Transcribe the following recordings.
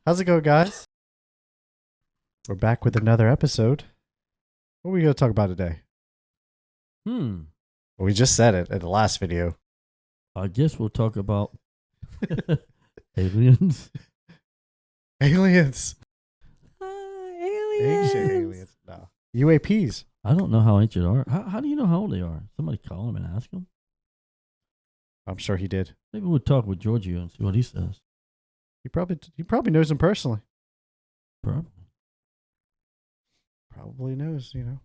How's it going, guys? We're back with another episode. What are we going to talk about today? Well, we just said it in the last video. I guess we'll talk about aliens. Aliens. Aliens. Ancient aliens. No. U.A.Ps. I don't know how ancient are. How do you know how old they are? Somebody call them and ask them. I'm sure he did. Maybe we'll talk with Giorgio and see what he says. He probably knows them personally. Probably knows, you know.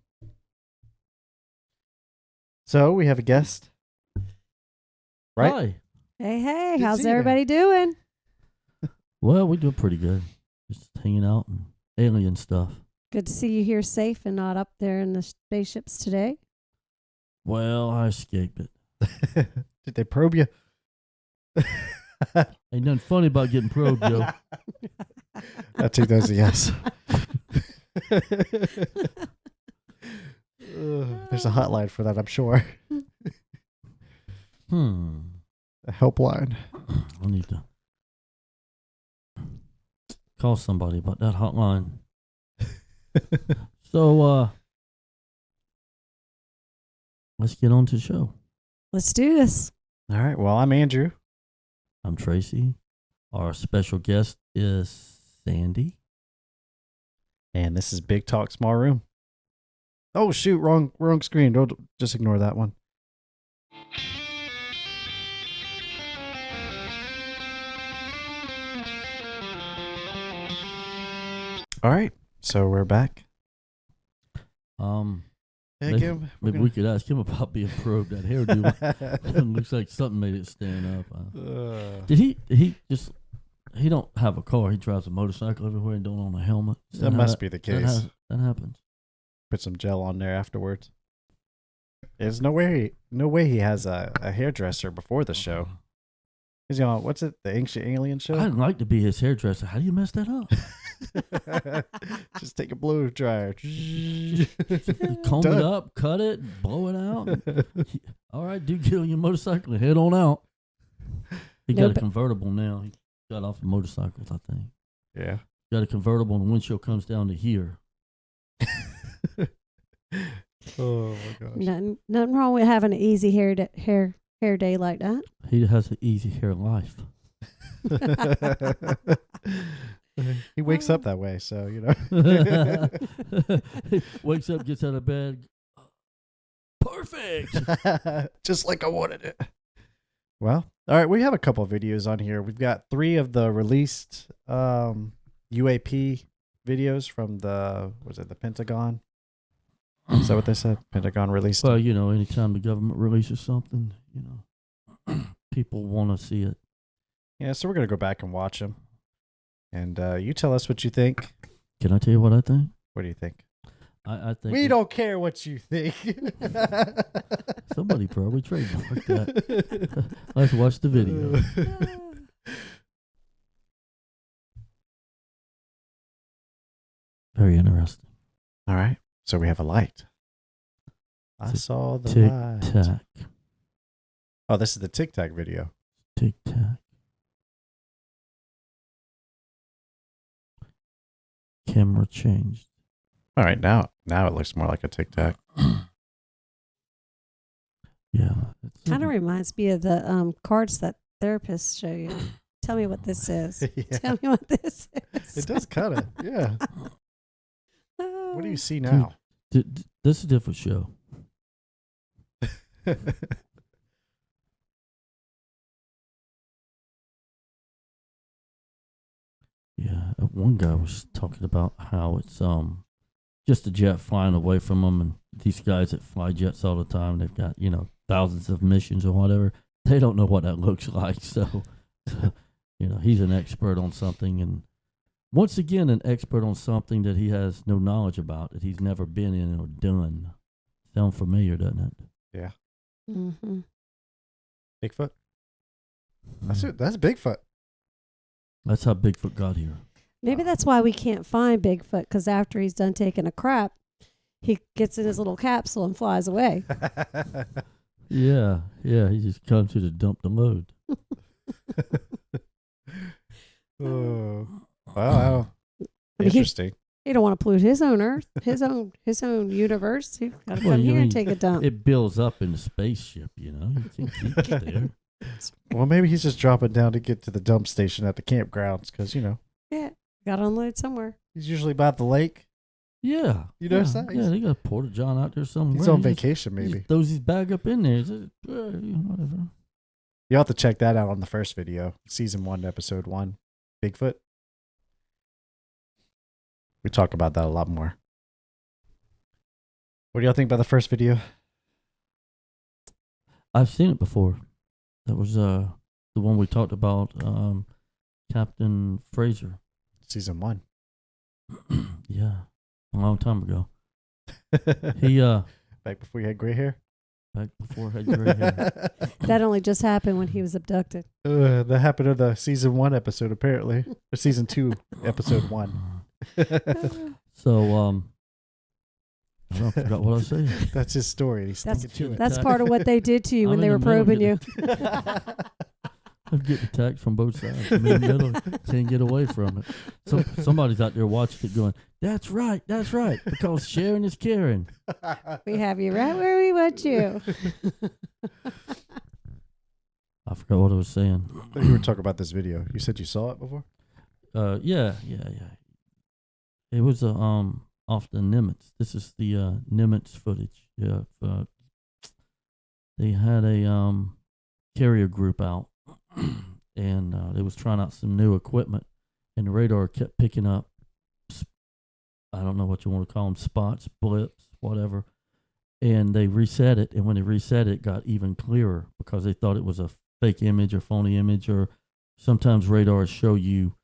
So we have a guest. Right? Hi. Hey, Didn't how's see you everybody doing? Well, we do pretty good. Just hanging out and alien stuff. Good to see you here safe and not up there in the spaceships today. Well, I escaped it. Did they probe you? Ain't nothing funny about getting probed, Joe. I take those as a yes. There's a hotline for that, I'm sure. A helpline. I need to call somebody about that hotline. So, let's get on to the show. Let's do this. All right. Well, I'm Andrew. I'm Tracy. Our special guest is Sandy. And this is Bigtalk-Smallroom. Oh, shoot. Wrong screen. Don't just ignore that one. All right. So we're back. Maybe we could ask him about being probed. That hairdo looks like something made it stand up. Did he just? He don't have a car. He drives a motorcycle everywhere and don't own a helmet. That must be the case. That happens. Put some gel on there afterwards. There's no way he has a hairdresser before the show. He's on, what's it? The Ancient Alien Show? I'd like to be his hairdresser. How do you mess that up? Just take a blow dryer. Comb it up, cut it, blow it out. All right, dude, get on your motorcycle and head on out. He got a convertible now. He got off the motorcycles, I think. Yeah. Got a convertible and the windshield comes down to here. Oh my gosh. Nothing wrong with having an easy hair day like that. He has an easy hair life. He wakes up that way, so, you know. Wakes up, gets out of bed. Perfect. Just like I wanted it. Well, all right, we have a couple of videos on here. We've got 3 of the released U.A.P. videos from the Pentagon. Is that what they said? Pentagon released Well, you know, anytime the government releases something, you know, people want to see it. Yeah, so we're going to go back and watch them. And you tell us what you think. Can I tell you what I think? What do you think? I think we don't care what you think. Somebody probably trademarked that. Let's watch the video. Very interesting. All right. So we have a light. I saw the light. Tic-tac. Oh, this is the Tic-Tac video. Tic-tac. Camera changed. All right, now it looks more like a Tic-Tac. Yeah. Kind of reminds me of the cards that therapists show you. Tell me what this is. Yeah. Tell me what this is. It does kind of, yeah. What do you see Dude, now? This is a different show. Yeah, one guy was talking about how it's just a jet flying away from them, and these guys that fly jets all the time, they've got, you know, thousands of missions or whatever. They don't know what that looks like, so you know, he's an expert on something, and once again, an expert on something that he has no knowledge about, that he's never been in or done. Sound familiar, doesn't it? Yeah. Mm-hmm. Bigfoot? That's Bigfoot. That's how Bigfoot got here. Maybe that's why we can't find Bigfoot, because after he's done taking a crap, he gets in his little capsule and flies away. Yeah, he just comes here to dump the load. Oh. Wow. I mean, Interesting. he don't want to pollute his own Earth, his own universe. He's got to Well, come you here and mean, take a dump. It builds up in the spaceship, you know. You think he's there. Well, maybe he's just dropping down to get to the dump station at the campgrounds because, Yeah, got to unload somewhere. he's usually by the lake. Yeah. You notice that? Yeah, they got a porta john out there somewhere. He's on He just- vacation, he maybe. just throws his bag up in there. Says, whatever. You'll have to check that out on the first video, season 1, episode 1, Bigfoot. We talk about that a lot more. What do y'all think about the first video? I've seen it before. That was the one we talked about, Captain Fraser. Season 1. Yeah, a long time ago. He Back before you had gray hair? back before I had gray hair. That only just happened when he was abducted. That happened in the season 1 episode, apparently. Or season 2, episode 1. So I forgot what I was saying. That's his story. He's That's- sticking to it. That's part of what they did to you when I'm they in were the middle probing you. I'm getting attacked from both sides. I'm in the middle, can't get away from it. So somebody's out there watching it going, that's right, because sharing is caring. We have you right where we want you. I forgot what I was saying. You were talking about this video. You said you saw it before? Yeah. It was off the Nimitz. This is the Nimitz footage. Yeah, they had a carrier group out, and they was trying out some new equipment, and the radar kept picking up. I don't know what you want to call them, spots, blips, whatever. And they reset it, and when they reset it, it got even clearer because they thought it was a fake image or phony image, or sometimes radars show you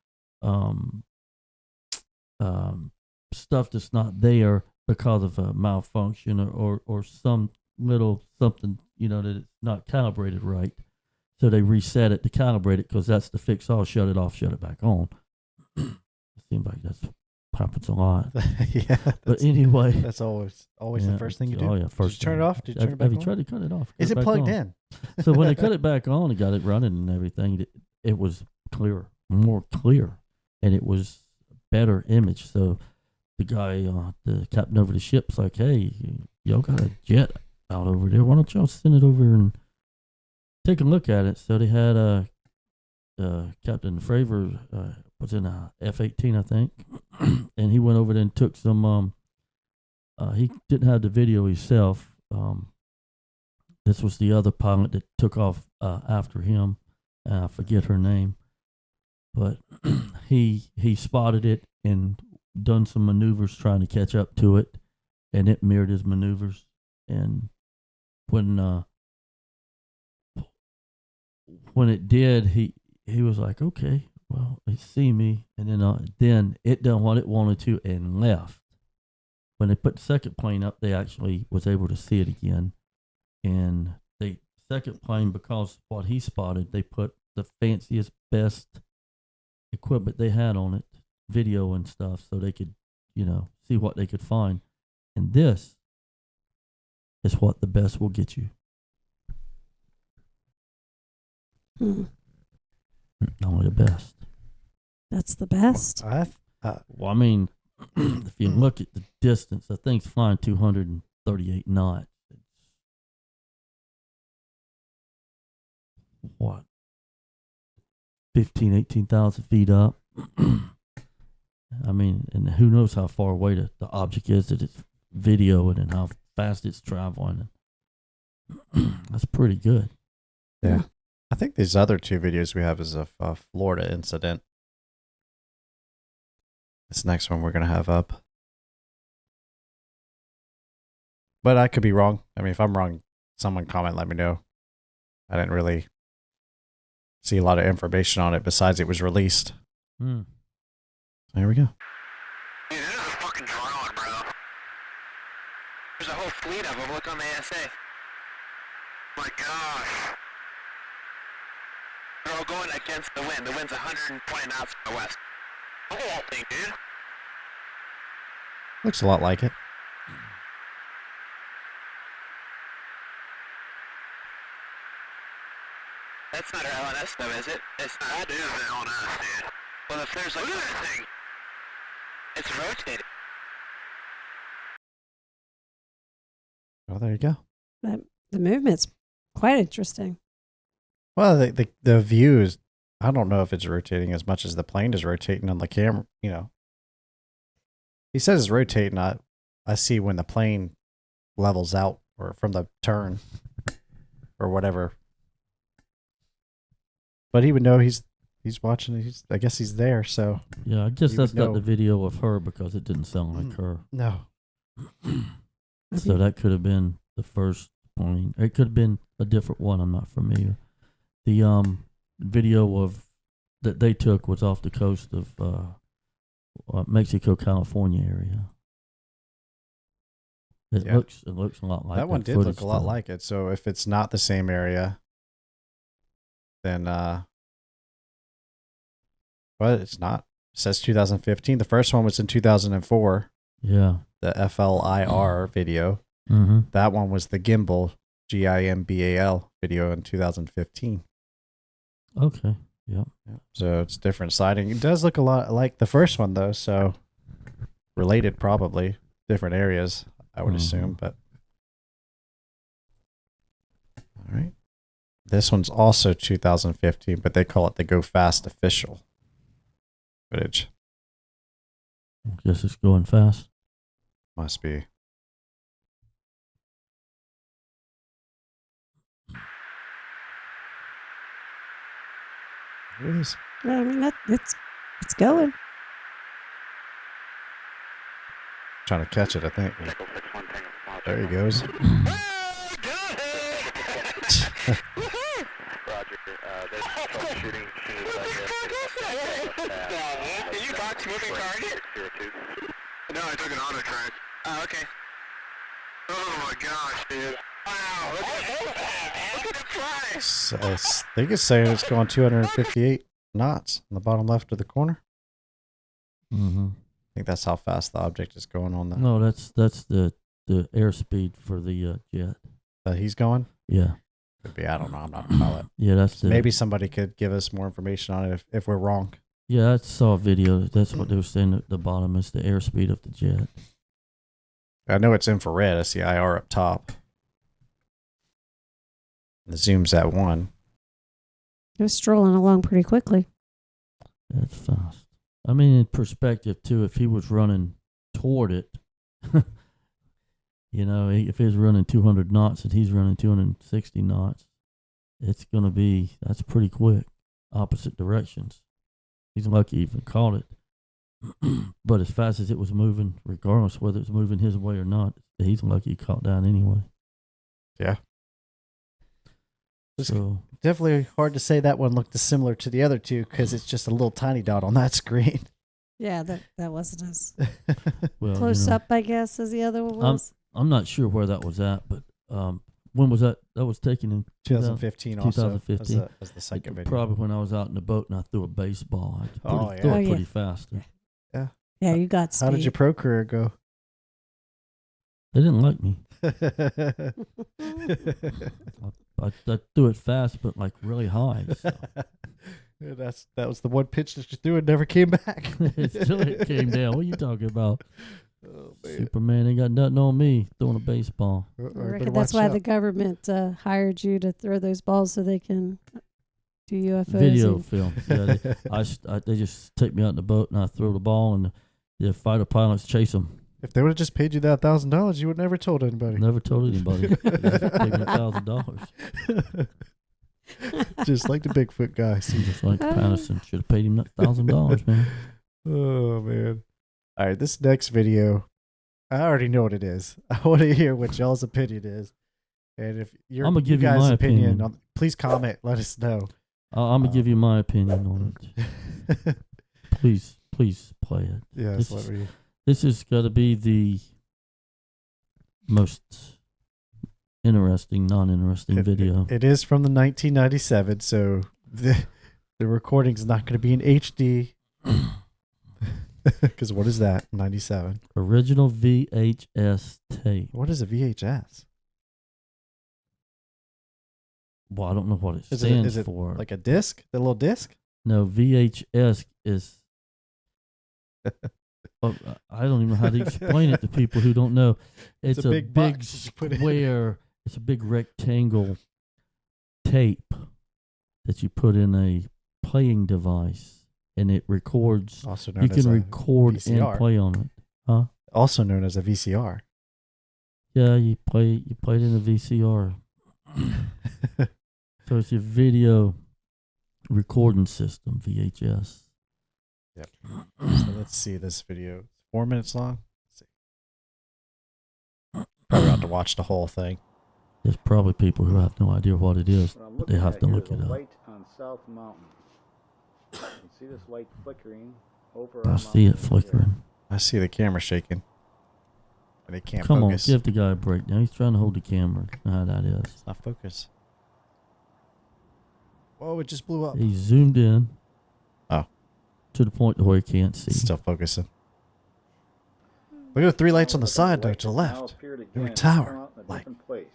stuff that's not there because of a malfunction or some little something, that it's not calibrated right. So they reset it to calibrate it because that's the fix all, shut it off, shut it back on. It seems like that's happens a lot. Yeah. But anyway. That's always the first thing you do. Oh, yeah. Did First you turn it off? Did you turn it back have on? you tried to cut it off? Is it plugged in? So when they cut it back on and got it running and everything, it was clearer, more clear, and it was a better image. So the guy, the captain over the ship's like, hey, y'all got a jet out over there. Why don't y'all send it over and take a look at it? So they had Captain Fravor was in a F-18, I think, and he went over there and took some. He didn't have the video himself. This was the other pilot that took off after him. I forget her name, but he spotted it and done some maneuvers trying to catch up to it, and it mirrored his maneuvers. And when it did, he was like, okay, well, they see me, and then it done what it wanted to and left. When they put the second plane up, they actually was able to see it again. And the second plane, because what he spotted, they put the fanciest, best equipment they had on it, video and stuff, so they could, see what they could find. And this is what the best will get you. Only the best. That's the best. Well, I mean, if you look at the distance, the thing's flying 238 knots. What? 18,000 feet up. I mean, and who knows how far away the object is that it's videoing and how fast it's traveling. That's pretty good. Yeah. I think these other 2 videos we have is a Florida incident. This next one we're going to have up. But I could be wrong. I mean, if I'm wrong, someone comment, let me know. I didn't really see a lot of information on it besides it was released. So here we go. Dude, this is a fucking drone, bro. There's a whole fleet of them. Look on the ASA. My gosh. They're all going against the wind. The wind's 120 knots from the west. Look at that thing, dude. Looks a lot like it. That's not our LNS, though, is it? It's not. That is an LNS, dude. Well, if there's like, look at that thing. It's rotating. Well, there you go. The movement's quite interesting. Well, the view is, I don't know if it's rotating as much as the plane is rotating on the camera. You know, he says it's rotating. I see when the plane levels out or from the turn or whatever. But he would know he's watching. I guess he's there. So Yeah, I guess he that's would not know. the video of her because it didn't sound like her. No. So that could have been the first plane. It could have been a different one. I'm not familiar. The video of that they took was off the coast of Mexico, California area. It Yeah. looks a lot like that one did look a lot like it. So if it's not the same area, then but it's not. It says 2015. The first one was in 2004. Yeah. The FLIR video. Mm-hmm. That one was the gimbal GIMBAL video in 2015. Okay. Yep. Yeah. So it's different sighting. It does look a lot like the first one though. So related, probably different areas, I would assume. But all right. This one's also 2015, but they call it the Go Fast official footage. I guess it's going fast. Must be. It is. I mean, it's going. Trying to catch it, I think. There he goes. Roger. There's troubleshooting. Did you box moving target? No, I took an auto track. Oh, okay. Oh my gosh, dude. Wow, look at it fly. I think it's saying it's going 258 knots in the bottom left of the corner. Mm-hmm. I think that's how fast the object is going on that. No, that's the airspeed for the jet. He's going? Yeah. Could be. I don't know. I'm not a pilot. Yeah, that's the, Maybe somebody could give us more information on it if we're wrong. Yeah, I saw a video. That's what they were saying at the bottom is the airspeed of the jet. I know it's infrared. I see IR up top. The zoom's at 1. It was strolling along pretty quickly. That's fast. I mean, in perspective, too, if he was running toward it, you know, if he's running 200 knots and he's running 260 knots, it's going to be, that's pretty quick, opposite directions. He's lucky he even caught it. But as fast as it was moving, regardless whether it was moving his way or not, he's lucky he caught down anyway. Yeah. So Definitely hard to say that one looked similar to the other two because it's just a little tiny dot on that screen. Yeah, that wasn't as well, close up, I guess, as the other one was. I'm not sure where that was at, but when was that? That was taken in 2015 also. 2015. Was the second video. Probably when I was out in the boat and I threw a baseball. I Oh, yeah. threw Oh, it yeah. pretty fast. Yeah. Yeah, you got speed. How did your pro career go? They didn't like me. I threw it fast, but like really high. So. Yeah, that was the one pitch that you threw and never came back. it came down. What are you talking about? Oh, man. Superman ain't got nothing on me throwing a baseball. I reckon that's why the government hired you to throw those balls so they can do UFOs. Video and- film. Yeah, they just take me out in the boat and I throw the ball and the fighter pilots chase them. If they would have just paid you that $1,000, you would never told anybody. Never told anybody. They just paid me $1,000. Just like the Bigfoot guy. See? Just like Patterson should have paid him that $1,000, man. Oh, man. All right, this next video, I already know what it is. I want to hear what y'all's opinion is. And if you're I'm gonna give you guys' my opinion, opinion. please comment. Let us know. I'm gonna give you my opinion on it. Please play it. Yes, let me. This has got to be the most interesting, non-interesting video. It is from the 1997, so the recording's not going to be in HD. Because what is that? 97. Original VHS tape. What is a VHS? Well, I don't know what it Is stands it for. like a disc? The little disc? No, VHS is I don't even know how to explain it to people who don't know. It's a big box you put in. square. It's a big rectangle tape that you put in a playing device, and it records. Also known You as can a record VCR. and play on it. Huh? Also known as a VCR. Yeah, you play it in a VCR. So it's your video recording system, VHS. Yep. So let's see this video. It's 4 minutes long. Let's see. Probably have to watch the whole thing. There's probably people who have no idea what it is, What I'm but they looking have at to here look is it a up. light on South Mountain. You can see this light flickering over I our see it mountain here. flickering. I see the camera shaking. And it can't Come focus. on, give the guy a break. Now he's trying to hold the camera. You know how that is. It's not focus. Whoa, it just blew up. He zoomed in. Oh. To the point where he can't see. It's still focusing. Look at the 3 lights on the side, though, to the left. They were tower light. They're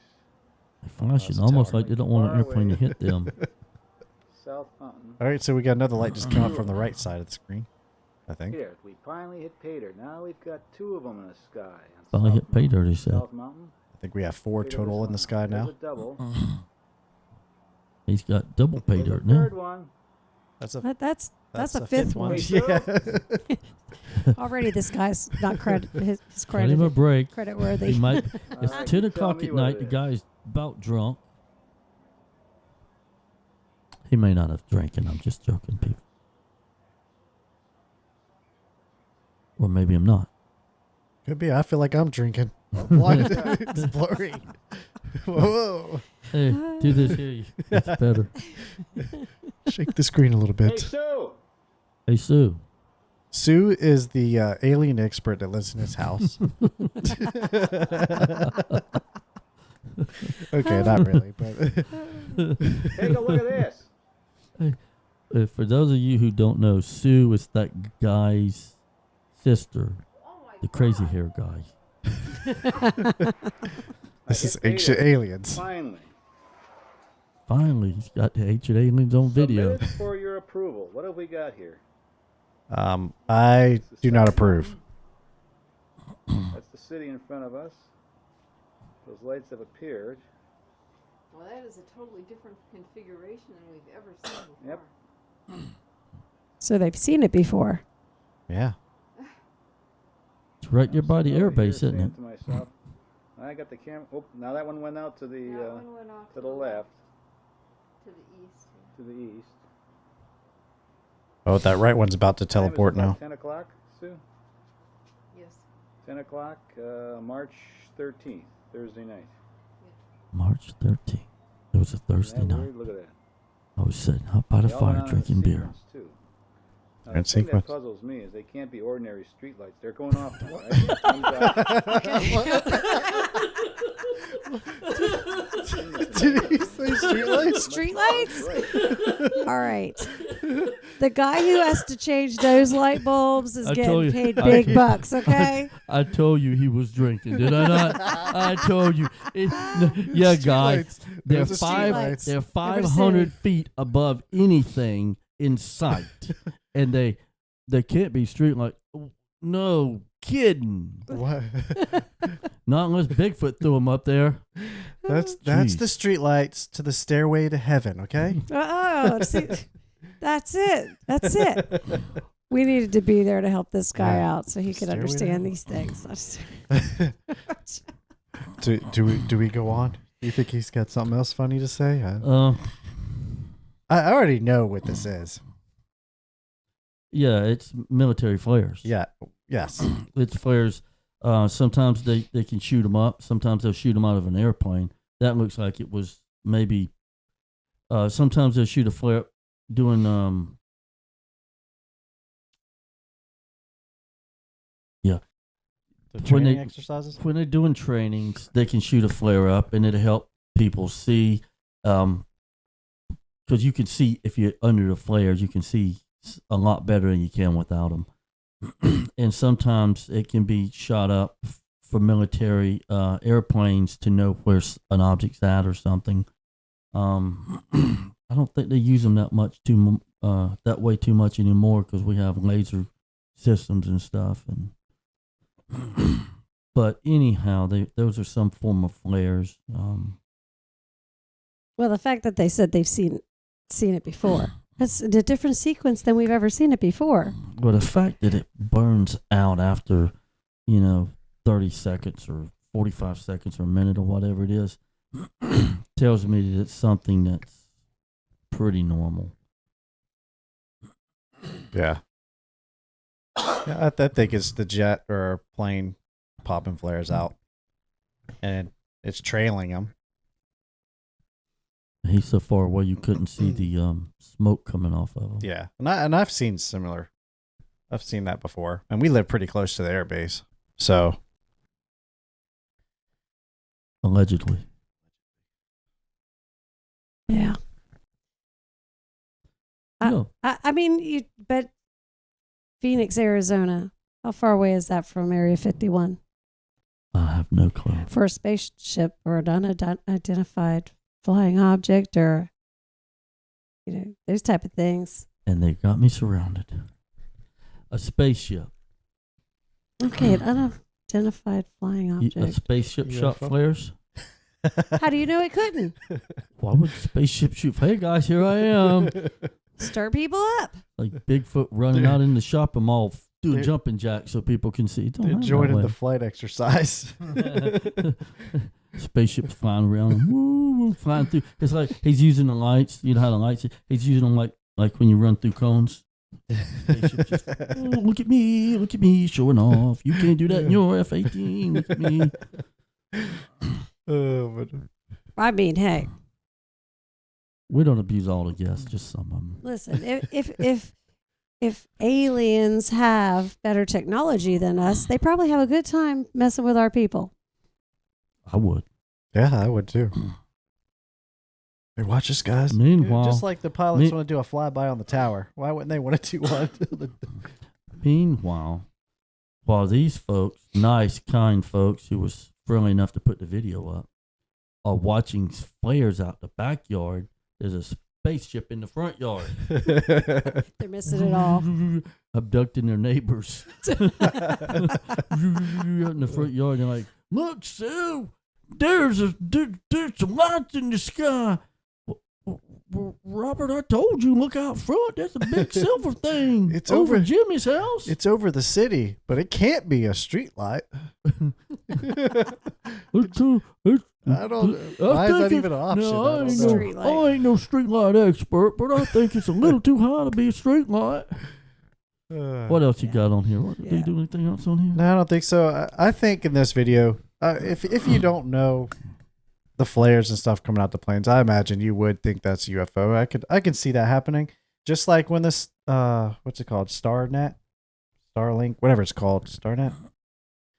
flashing That's a almost tower like they don't want an airplane to hit them. South Mountain. All right, so we got another light just come up from the right side of the screen, I think. Here, we finally hit pay dirt. Now we've got 2 of them in the sky. on Finally South hit pay Mountain. dirt, he said. South Mountain. I think we have 4 Pay dirt total this in the one. sky There's now. a double. He's got double pay There's a dirt now. third one. That's a That's a the fifth one. Wait, Yeah. Already, this guy's not credit his Cut him a credit break. credit He worthy. might. It's Alright, 10 you tell o'clock me at what night. it The is. guy's about drunk. He may not have drinking. I'm just joking, people. Or maybe I'm not. Could be. I feel like I'm drinking. Blind. It's blurry. Whoa. Hey, do this here. It's better. Shake the screen a little Hey, bit. Sue! Hey, Sue. Sue is the alien expert that lives in his house. Okay, not really, but Take a look at this. For those of you who don't know, Sue is that guy's sister, the crazy hair guy. this is hit pay ancient dirt. aliens. Finally. Finally, he's got the ancient aliens on video. Submitted for your approval. What have we got here? I It's the do not South approve. Mountain. That's the city in front of us. Those lights have appeared. Well, that is a totally different configuration than we've ever seen before. Yep. So they've seen it before. Yeah. It's right there by the Over air here base, isn't it? saying to myself, I got the camera. Oh, now that one went out to the That one went off to the left, to the east. to the east. Oh, that right one's about to Time is teleport about now. 10 o'clock, Sue. Yes. 10 o'clock, March 13th, Thursday night. March 13th. It was a Thursday Isn't that night. weird? Look at that. I was sitting out by the They all went fire on in drinking beer. sequence, too. Now, In the thing that sequence. puzzles me is they can't be ordinary streetlights. They're going off now, right? One's Did he say streetlights? Streetlights? All right. The guy who has to change those light bulbs is I told getting you. paid big bucks, okay? I told you he was drinking, did I not? I told you. Yeah, guy. Streetlights. They're Those are streetlights. They're Never 500 seen. feet above anything in sight, and they can't be street light. No kidding. What? Not unless Bigfoot threw them up there. That's Jeez. the streetlights to the stairway to heaven, okay? Oh, see, that's it. That's it. We needed to be there to help this guy Yeah. out so he could Stairway to understand heaven. these things. Do we go on? Do you think he's got something else funny to say? I already know what this is. Yeah, it's military flares. Yeah. Yes. It's flares. Sometimes they can shoot them up. Sometimes they'll shoot them out of an airplane. That looks like it was maybe. Sometimes they'll shoot a flare doing. The When training they- exercises? When they're doing trainings, they can shoot a flare up, and it'll help people see. Because you can see if you're under the flares, you can see a lot better than you can without them. And sometimes it can be shot up for military airplanes to know where an object's at or something. I don't think they use them that way too much anymore because we have laser systems and stuff. And but anyhow, those are some form of flares. Well, the fact that they said they've seen it before. That's a different sequence than we've ever seen it before. Well, the fact that it burns out after, 30 seconds or 45 seconds or a minute or whatever it is, tells me that it's something that's pretty normal. Yeah. I think it's the jet or plane popping flares out, and it's trailing them. He's so far away you couldn't see the smoke coming off of him. Yeah, and I've seen similar. I've seen that before, and we live pretty close to the air base, so Allegedly. Yeah. No. I mean, but Phoenix, Arizona, how far away is that from Area 51? I have no clue. For a spaceship or an unidentified flying object or, those type of things. And they got me surrounded. A spaceship. Okay, an unidentified flying A object. spaceship shot UFO? flares? How do you know it couldn't? Why would a spaceship shoot? Hey guys, here I am. Stir people up. Like Bigfoot running out in the shopping mall doing They're- jumping jacks so people can see. Don't they're have that joining way. the flight exercise. Spaceships flying around, woo, flying through. It's like he's using the lights. You know how the lights? He's using them like when you run through cones. Spaceship just, oh, look at me, showing off. You can't do that in your F-18. Look at me. But I mean, hey, We don't abuse all the guests, just some of them. listen, if aliens have better technology than us, they probably have a good time messing with our people. I would. yeah, I would too. Hey, watch this, guys. Meanwhile, Just like the pilots want to do a flyby on the tower, why wouldn't they want to do one? while these folks, nice, kind folks who was friendly enough to put the video up, are watching flares out the backyard, there's a spaceship in the front yard. They're missing it all. Abducting their neighbors. Out in the front yard, they're like, look, Sue, there's some lights in the sky. Robert, I told you, look out front. That's a big silver thing. It's over over- Jimmy's house. It's over the city, but it can't be a street light. I don't. Why is that even an option? No, I I don't ain't know. Street light. I ain't no street light expert, but I think it's a little too high to be a street light. What else you got on here? Do you do anything else on here? No, I don't think so. I think in this video, if you don't know the flares and stuff coming out the planes, I imagine you would think that's UFO. I can see that happening. Just like when this what's it called? Starlink, whatever it's called, Starnet.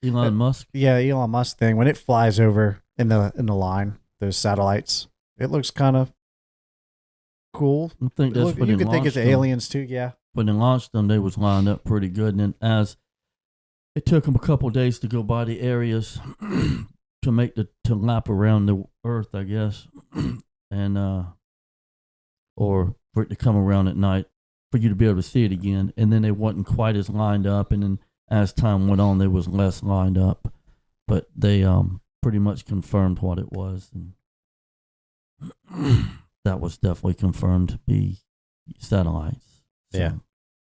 Elon Musk. Yeah, Elon Musk thing. When it flies over in the line, those satellites, it looks kind of cool. I think that's Look, what you they could think it's launched them. aliens too. Yeah. When they launched them, they was lined up pretty good. And then as it took them a couple of days to go by the areas to lap around the Earth, I guess, and or for it to come around at night for you to be able to see it again. And then they wasn't quite as lined up. And then as time went on, they was less lined up. But they pretty much confirmed what it was, and that was definitely confirmed to be satellites. So, Yeah.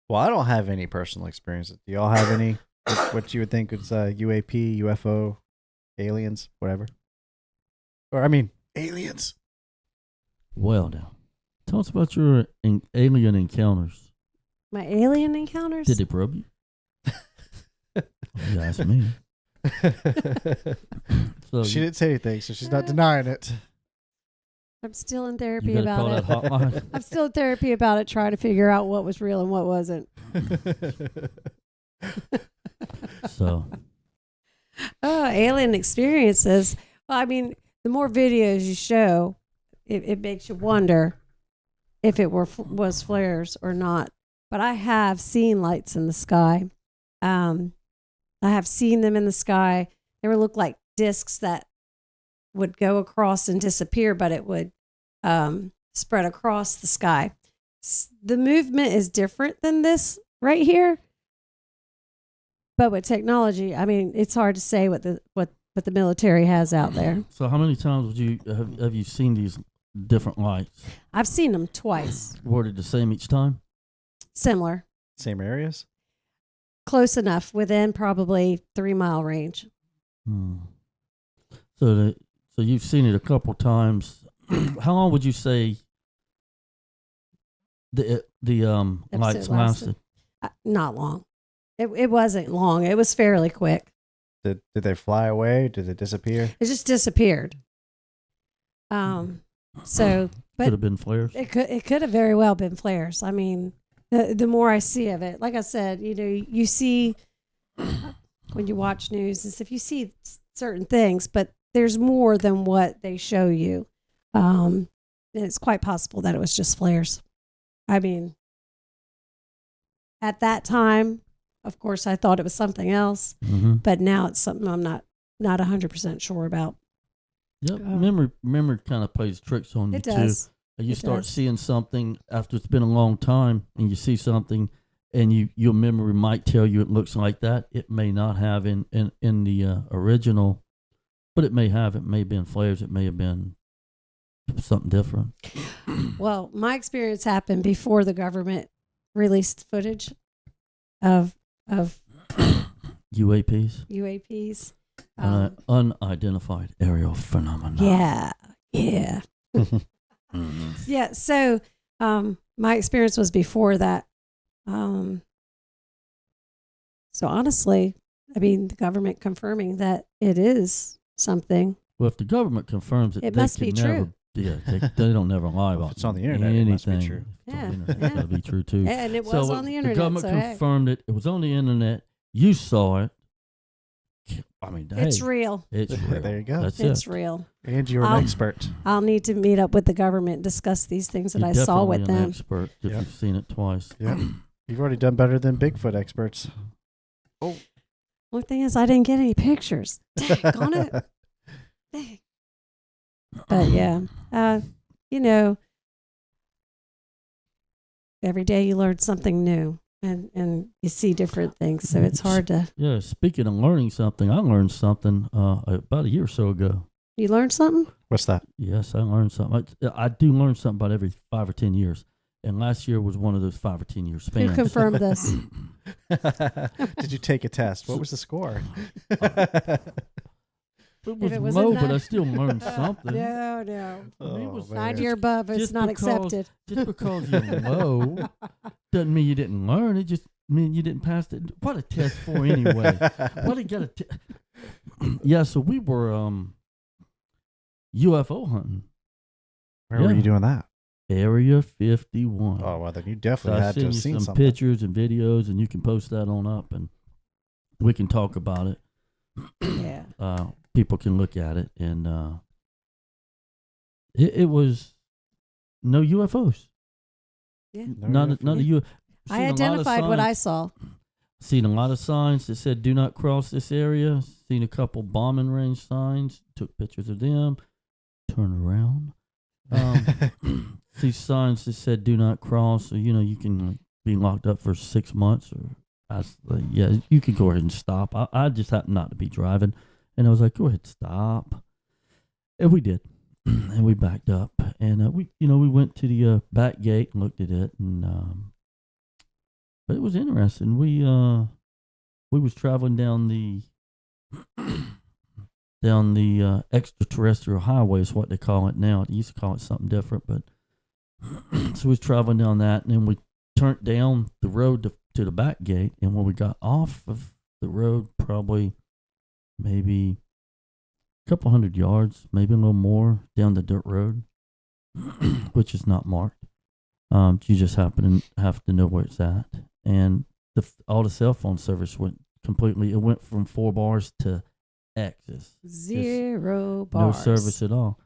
Well, I don't have any personal experience. Do y'all have any? What you would think is UAP, UFO, aliens, whatever? Or I mean, aliens. Well, now, tell us about your alien encounters. My alien encounters? Did they probe you? You asked me. So She didn't say anything, so she's not denying it. I'm still in you therapy gotta call about that it. hotline. I'm still in therapy about it, trying to figure out what was real and what wasn't. So Oh, alien experiences. Well, I mean, the more videos you show, it makes you wonder if it was flares or not. But I have seen lights in the sky. I have seen them in the sky. They would look like discs that would go across and disappear, but it would spread across the sky. The movement is different than this right here. But with technology, I mean, it's hard to say what the military has out there. So how many times would you have you seen these different lights? I've seen them twice. Were they the same each time? Similar. Same areas? Close enough, within probably 3 mile range. So you've seen it a couple times. How long would you say the lights lasted? Not long. It wasn't long. It was fairly quick. Did they fly away? Did they disappear? It just disappeared. So, but Could have been flares. it could have very well been flares. I mean, the more I see of it, like I said, you see when you watch news is if you see certain things, but there's more than what they show you. And it's quite possible that it was just flares. I mean, at that time, of course, I thought it was something else, but now it's something I'm not 100% sure about. Yep, memory kind of plays tricks on you It does. too. You start seeing something after it's been a long time, and you see something, and your memory might tell you it looks like that. It may not have in the original, but it may have. It may have been flares. It may have been something different. Well, my experience happened before the government released footage of UAPs. UAPs. Unidentified aerial phenomena. Yeah. Yeah. So, my experience was before that. So honestly, I mean, the government confirming that it is something. Well, if the government confirms it, It they must can be never, true. Yeah, they don't never lie about If it's on the internet, anything. it must be true. If it's on Yeah, the internet, yeah. that'll be true too. And it was on the internet. The government so hey, confirmed it. It was on the internet. You saw it. I mean, it's hey, real. It's real. There you go. That's It's it. real. And you're an expert. I'll need to meet up with the government and discuss these things that You're I saw with definitely an them. expert if Yep. you've seen it twice. Yeah. You've already done better than Bigfoot experts. Only thing is, I didn't get any pictures. Dang on it. Dang. But yeah, every day you learn something new and you see different things. So it's hard to. Yeah, speaking of learning something, I learned something about a year or so ago. You learn something? What's that? Yes, I learned something. I do learn something about every 5 or 10 years. And last year was one of those 5 or 10 year spans. Who confirmed this? Did you take a test? What was the score? It was it was low, in but that- I still learned something. No. It was 90 or above, it's Just not because- accepted. Just because you're low doesn't mean you didn't learn. It just means you didn't pass it. What a test for anyway? What a get a Yeah, so we were UFO hunting. Where were Yeah. you doing that? Area 51. Oh, well, then you So definitely I had to send have you seen some something. pictures and videos, and you can post that on up, and we can talk about it. Yeah. People can look at it, and it was no UFOs. Yeah. No, Not a UFO. I identified what I saw. Seen a lot of signs that said "Do not cross this area." Seen a couple bombing range signs. Took pictures of them. Turned around. See signs that said "Do not cross." So you can be locked up for 6 months, or yeah, you could go ahead and stop. I just happened not to be driving, and I was like, "Go ahead, stop," and we did, and we backed up, and we went to the back gate and looked at it, and but it was interesting. We was traveling down the extraterrestrial highway is what they call it now. They used to call it something different, but so we was traveling down that, and then we turned down the road to the back gate, and when we got off of the road, probably maybe a couple 100 yards, maybe a little more down the dirt road, which is not marked. You just have to know where it's at, and all the cell phone service went completely. It went from 4 bars to X's. 0 No bars. service at all.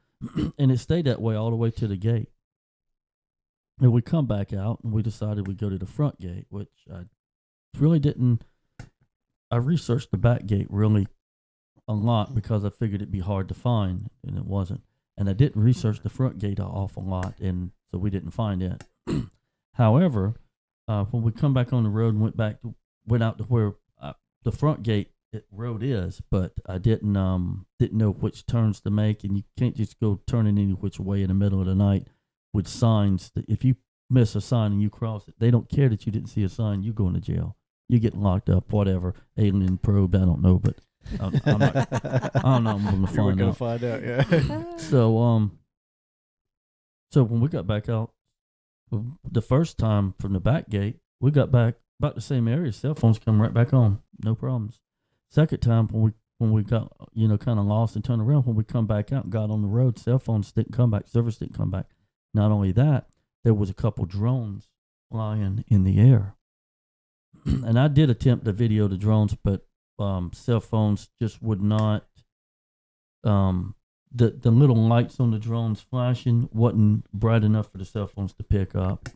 And it stayed that way all the way to the gate. And we come back out, and we decided we'd go to the front gate, which I really didn't. I researched the back gate really a lot because I figured it'd be hard to find, and it wasn't. And I didn't research the front gate an awful lot, and so we didn't find it. However, when we come back on the road and went out to where the front gate road is, but I didn't know which turns to make, and you can't just go turning any which way in the middle of the night with signs. That if you miss a sign and you cross it, they don't care that you didn't see a sign. You're going to jail. You get locked up. Whatever. Alien probe. I don't know, but I'm not. I don't know. I'm going to find out. Find out. Yeah. So when we got back out, the first time from the back gate, we got back about the same area. Cell phones come right back on, no problems. Second time when we got kind of lost and turned around, when we come back out and got on the road, cell phones didn't come back, service didn't come back. Not only that, there was a couple drones flying in the air, and I did attempt to video the drones, but cell phones just would not. The little lights on the drones flashing wasn't bright enough for the cell phones to pick up,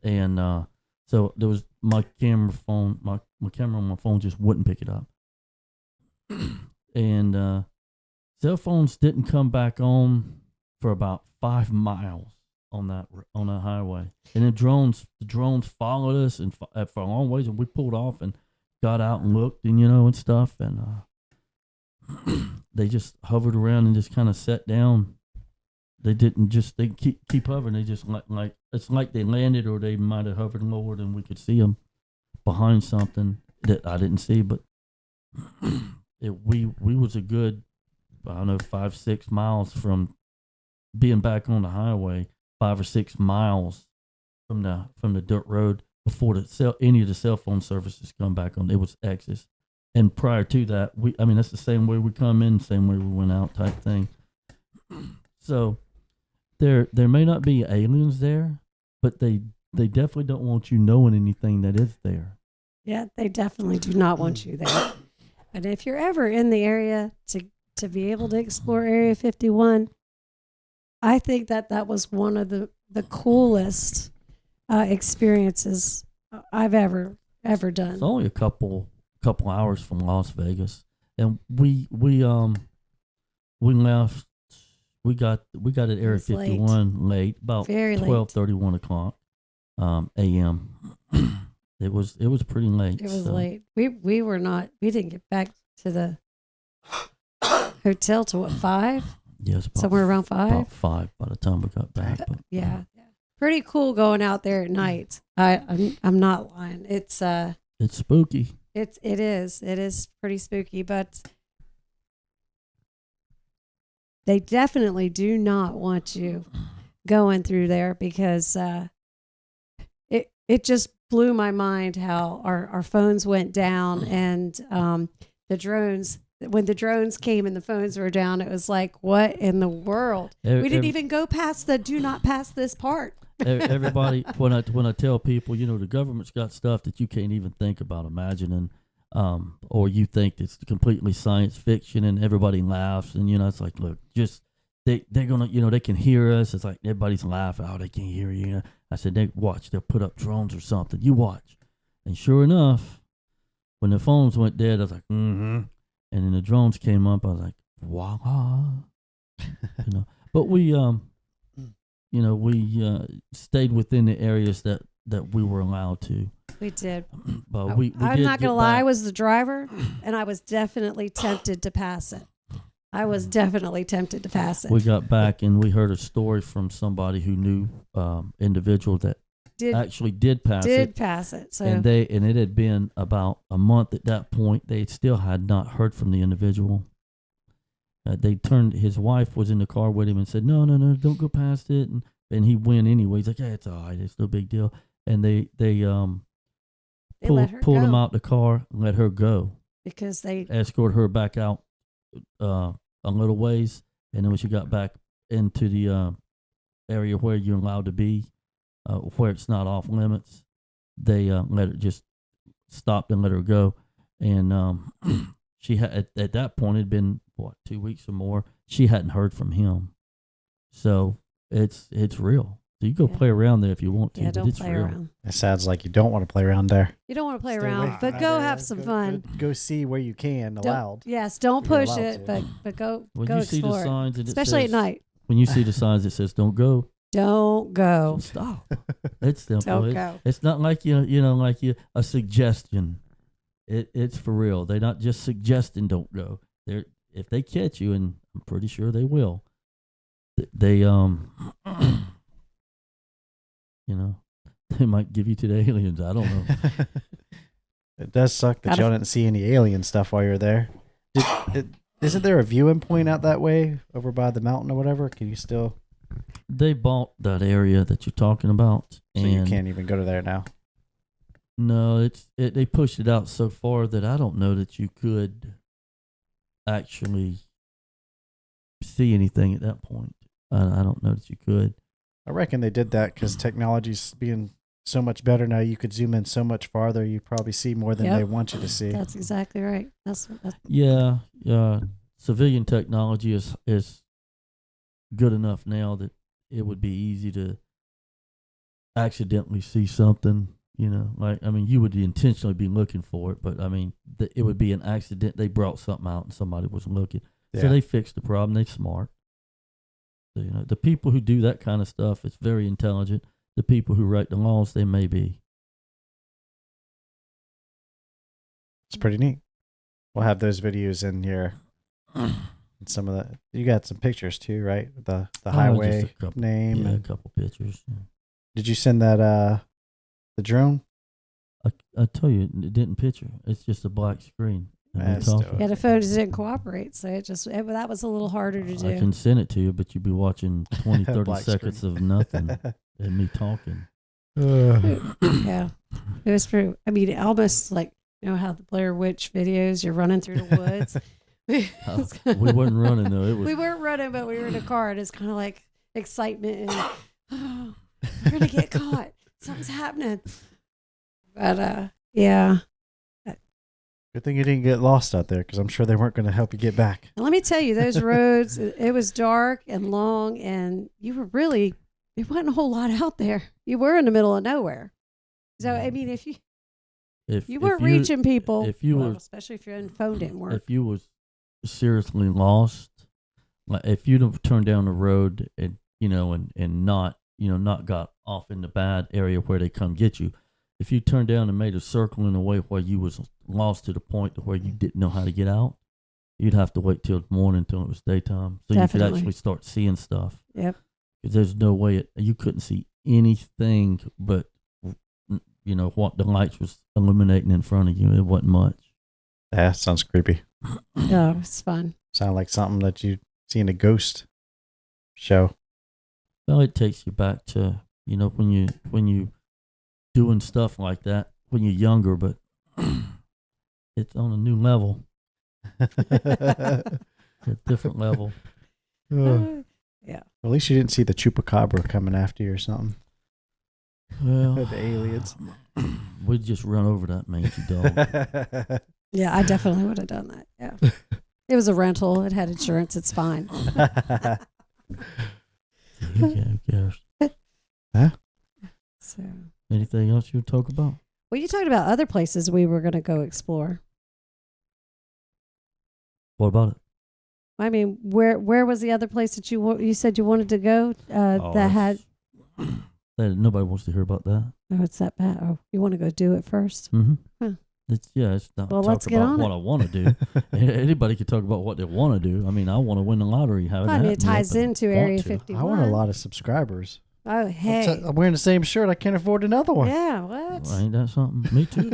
and so there was my camera on my phone just wouldn't pick it up, and cell phones didn't come back on for about 5 miles on that highway, and the drones followed us and for a long ways, and we pulled off and got out and looked and stuff, and they just hovered around and just kind of sat down. They didn't just keep hovering. They just like it's like they landed, or they might have hovered lower than we could see them behind something that I didn't see. But we was a good 5-6 miles from being back on the highway. 5 or 6 miles from the dirt road before any of the cell phone services come back on. It was access. And prior to that, that's the same way we come in, same way we went out type thing. So there may not be aliens there, but they definitely don't want you knowing anything that is there. Yeah, they definitely do not want you there. And if you're ever in the area to be able to explore Area 51, I think that was one of the coolest experiences I've ever done. It's only a couple hours from Las Vegas, and we left. We got at Area 51 late, about 12:30, 1 o'clock a.m. It was pretty late. It was late. We didn't get back to the hotel till what, 5? Yes, somewhere around 5. About 5 by the time we got back. But, yeah, pretty cool going out there at night. I'm not lying. It's spooky. It is pretty spooky, but they definitely do not want you going through there, because it just blew my mind how our phones went down, and the drones. When the drones came and the phones were down, it was like, what in the world? We didn't even go past the do not pass this part. Everybody, when I tell people, the government's got stuff that you can't even think about imagining, or you think it's completely science fiction, and everybody laughs, and it's like, look, just they're gonna, they can hear us. It's like everybody's laughing. Oh, they can't hear you. I said, they'll put up drones or something. You watch, and sure enough, when the phones went dead, I was like, mm-hmm. And then the drones came up. I was like, voila. But we stayed within the areas that we were allowed to. We did. But I'm not going to lie. I was the driver, and I was definitely tempted to pass it. We got back, and we heard a story from somebody who knew individual that actually did pass it. So and it had been about a month at that point. They still had not heard from the individual. His wife was in the car with him and said, no, don't go past it. And he went anyway. He's like, yeah, it's all right. It's no big deal. And they pulled him out the car and let her go. Because they escorted her back out a little ways. And then when she got back into the area where you're allowed to be, where it's not off limits, they let her just stopped and let her go. And she had at that point, it had been 2 weeks or more. She hadn't heard from him, so it's real. So you go play around there if you want to. Yeah, but don't it's play real. around. It sounds like you don't want to play around there. You don't want to play Stay around, but go have some fun. Go see where you can allowed. Yes, don't push it, but go When go you explore. see the signs, Especially at night. When you see the signs that says "Don't go," don't go. Stop. It's simple. Don't go. It's not like a suggestion. It's for real. They're not just suggesting don't go. If they catch you, and I'm pretty sure they will, they you know, they might give you to the aliens. I don't know. It does suck that y'all didn't see any alien stuff while you were there. Isn't there a viewing point out that way over by the mountain or whatever? Can you still? They bought that area that you're talking about, So and you can't even go to there now. no, they pushed it out so far that I don't know that you could actually see anything at that point. I don't know that you could. I reckon they did that because technology's being so much better now. You could zoom in so much farther. You probably see more than they want you to see. That's exactly right. That's Yeah. Civilian technology is good enough now that it would be easy to accidentally see something. You know, like, I mean, you would intentionally be looking for it, but I mean, it would be an accident. They brought something out and somebody was looking. Yeah. So they fixed the problem. They're smart. So, you know, the people who do that kind of stuff, it's very intelligent. The people who write the laws, they may be. It's pretty neat. We'll have those videos in here. And some of the, you got some pictures too, right? The highway just a couple, name. Yeah, a And couple pictures. Yeah. did you send that the drone? I tell you, it didn't picture. It's just a black screen. And we That's talking. dope. yeah. The phone just didn't cooperate, so that was a little harder to do. I can send it to you, but you'd be watching 20, 30 Black seconds screen. of nothing and me talking. Yeah, it was true. I mean, almost like, you know how the Blair Witch videos, you're running through the woods. We weren't running though. It was. We weren't running, but we were in a car, and it's kind of like excitement and oh, we're gonna get caught. Something's happening. But yeah. Good thing you didn't get lost out there because I'm sure they weren't going to help you get back. And let me tell you, those roads, it was dark and long, and there wasn't a whole lot out there. You were in the middle of nowhere. So, I mean, if you weren't reaching people, especially if your phone didn't work. If you was seriously lost, like if you'd have turned down the road and not got off in the bad area where they come get you, if you turned down and made a circle in a way where you was lost to the point to where you didn't know how to get out, you'd have to wait till the morning until it was daytime so Definitely. you could actually start seeing stuff. Yep. Because there's no way you couldn't see anything but what the lights was illuminating in front of you. It wasn't much. Yeah, sounds creepy. Oh, it's fun. Sound like something that you see in a ghost show. Well, it takes you back to when you doing stuff like that when you're younger, but it's on a new level, a different level. Yeah. At least you didn't see the chupacabra coming after you or something. Well, The aliens. we'd just run over that mangy dog. Yeah, I definitely would have done that. Yeah. It was a rental. It had insurance. It's fine. Who cares? Huh? So, Anything else you would talk about? well, you talked about other places we were going to go explore. What about it? I mean, where was the other place that you said you wanted to go that had? Nobody wants to hear about that. Oh, it's that bad. Oh, you want to go do it first? Mm-hmm. Huh. It's not Well, talk let's get about on what it. I want to do. Anybody can talk about what they want to do. I mean, I want to win the lottery. I mean, it ties into Area 51. I want a lot of subscribers. Oh, hey. I'm wearing the same shirt. I can't afford another one. Yeah, what? Well, ain't that something? Me too.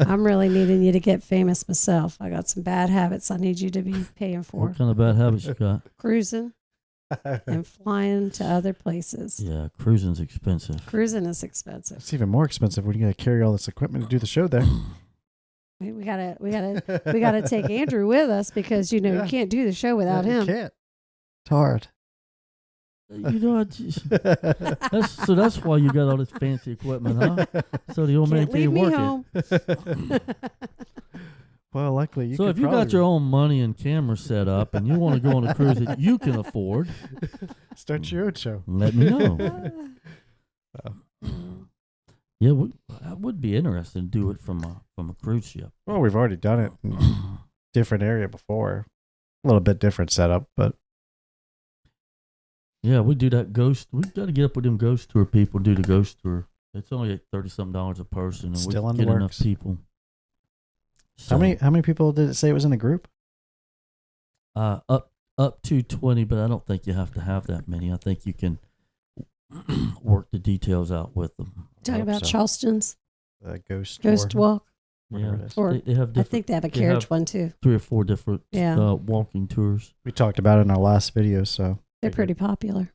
I'm really needing you to get famous myself. I got some bad habits I need you to be paying for. What kind of bad habits you got? Cruising and flying to other places. Yeah, cruising's expensive. Cruising is expensive. It's even more expensive when you got to carry all this equipment to do the show there. We gotta take Andrew with us because you Yeah. can't do the show without You him. can't. It's hard. That's why you got all this fancy equipment, huh? So the old man Can't leave can't me work home. it. Well, luckily you So could if you got probably your own money and camera set up and you want to go on a cruise that you can afford, start your own show. let me know. Yeah, I would be interested to do it from a cruise ship. Well, we've already done it in a different area before. A little bit different setup, but Yeah, we do that ghost. We got to get up with them ghost tour people. Do the ghost tour. It's only like $30-something a person, and Still we in the get enough works. people. So, How many people did it say it was in a group? Up to 20, but I don't think you have to have that many. I think you can work the details out with them. Talking Hope about so. Charleston's Ghost Ghost tour, Walk. whatever Yeah, it is. Or they have I different. think they have a they carriage have one too. 3 or 4 different Yeah. walking tours. We talked about it in our last video, so They're pretty popular.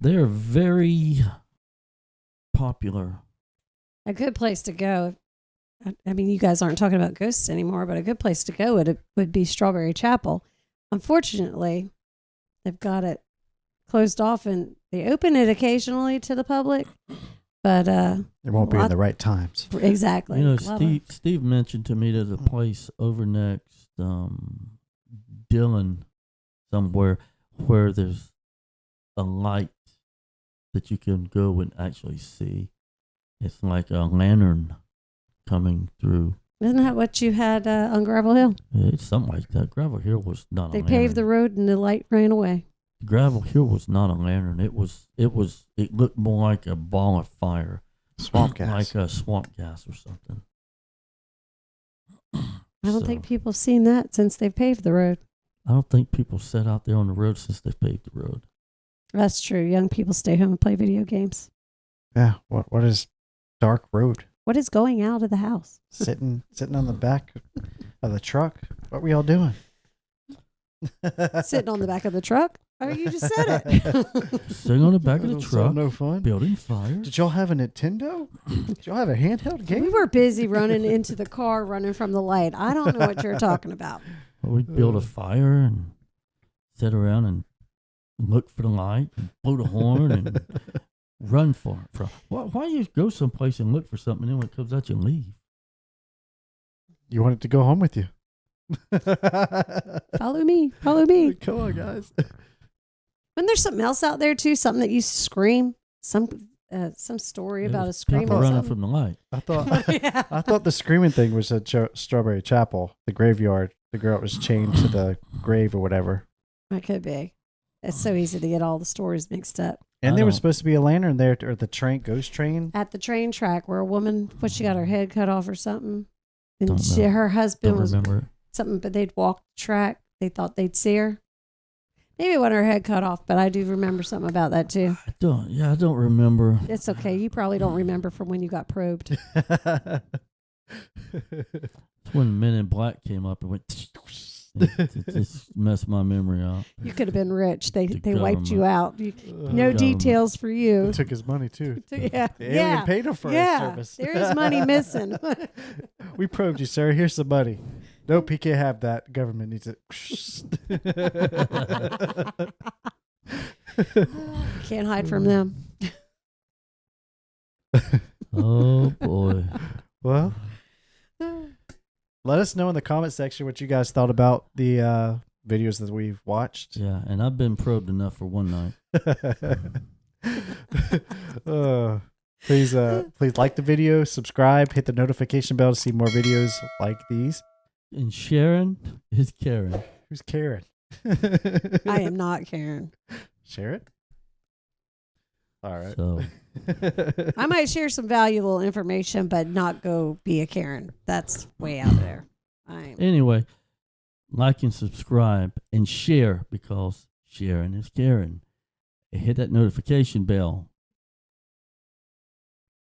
They are very popular. A good place to go. I mean, you guys aren't talking about ghosts anymore, but a good place to go would be Strawberry Chapel. Unfortunately, they've got it closed off, and they open it occasionally to the public, but it won't be in the right times. exactly. You know, A lot of- Steve mentioned to me there's a place over next Dillon somewhere where there's a light that you can go and actually see. It's like a lantern coming through. Isn't that what you had on Gravel Hill? It's something like that. Gravel Hill was not They a paved the lantern. road and the light ran away. Gravel Hill was not a lantern. It looked more like a ball of fire. Swamp gas. Like a swamp gas or something. I don't think people have seen that since they've paved the road. I don't think people sat out there on the road since they paved the road. That's true. Young people stay home and play video games. Yeah. What is dark road? What is going out of the house? Sitting on the back of the truck. What were y'all doing? Sitting on the back of the truck? Oh, you just said it. Sitting on the back of the That sound truck, no fun. building fires. Did y'all have a Nintendo? Did y'all have a handheld game? We were busy running into the car, running from the light. I don't know what you're talking about. We'd build a fire and sit around and look for the light, and blow the horn, and run for it. Why you go someplace and look for something, and then when it comes out, you leave? You wanted to go home with you. Follow me. Follow me. Come on, guys. When there's something else out there too, something that you scream, some story about a scream people or running something. from the light. I thought Yeah. I thought the screaming thing was at Strawberry Chapel, the graveyard. The girl was chained to the grave or whatever. It could be. It's so easy to get all the stories mixed up. And I there was don't- supposed to be a lantern there, or the ghost train. At the train track where a woman, she got her head cut off or something. And Don't know. her husband Don't was remember it. something, but they'd walk the track. They thought they'd see her. Maybe when her head cut off, but I do remember something about that too. I don't remember. It's okay. You probably don't remember from when you got probed. It's when Men in Black came up and went. It just messed my memory up. You could have been rich. They The wiped you out. No government. details for you. Took his money too. Yeah, The alien paid him for his service. there is money missing. We probed you, sir. Here's some money. Nope, he can't have that. Government needs it. Can't hide from them. Oh boy. Well, let us know in the comment section what you guys thought about the videos that we've watched. Yeah, and I've been probed enough for one night. Please like the video, subscribe, hit the notification bell to see more videos like these. And Sharon is Karen. Who's Karen? I am not Karen. Share it. All right. So I might share some valuable information, but not go be a Karen. That's way out there. anyway, like and subscribe and share because Sharon is Karen. And hit that notification bell.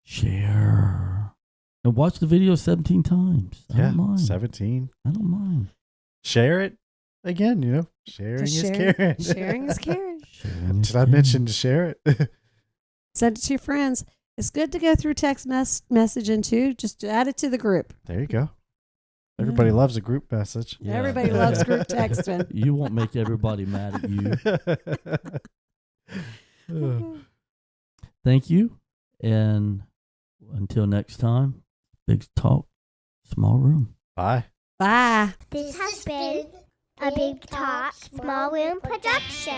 Share. And watch the video 17 times. I don't mind. 17. I don't mind. Share it again, Sharing is caring. Sharing is caring. Sharing is Did I caring. mention to share it? Send it to your friends. It's good to go through text messaging too. Just add it to the group. There you go. Everybody loves a group message. Yeah. Everybody loves group texting. You won't make everybody mad at you. Thank you. And until next time, big talk, small room. Bye. Bye. This has been a Big Talk Small Room production.